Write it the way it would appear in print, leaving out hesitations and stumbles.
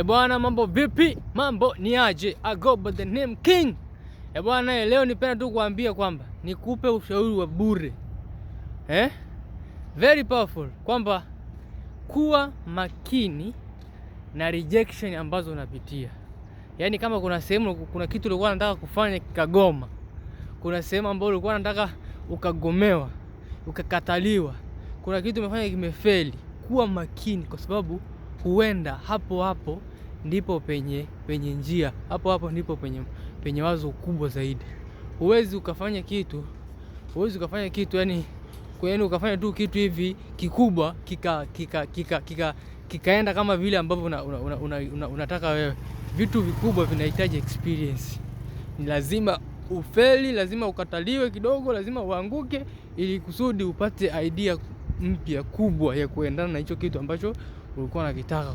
Bwana, mambo vipi? Mambo ni aje? I go by the name King. Bwana, leo nipenda tu kuambia kwamba nikupe ushauri wa bure. Very powerful, kwamba kuwa makini na rejection ambazo unapitia. Yaani kama kuna sehemu kuna kitu ulikuwa unataka kufanya kikagoma. Kuna sehemu ambayo ulikuwa unataka ukagomewa, ukakataliwa. Kuna kitu umefanya kimefeli. Kuwa makini, kwa sababu huenda hapo ndipo penye njia. Hapo ndipo penye wazo kubwa zaidi. Huwezi ukafanya kitu yani ukafanya tu kitu hivi kikubwa kikaenda kama vile ambavyo unataka wewe. Vitu vikubwa vinahitaji experience. Ni lazima ufeli, lazima ukataliwe kidogo, lazima uanguke ili kusudi upate idea mpya kubwa ya kuendana na hicho kitu ambacho ulikuwa unakitaka.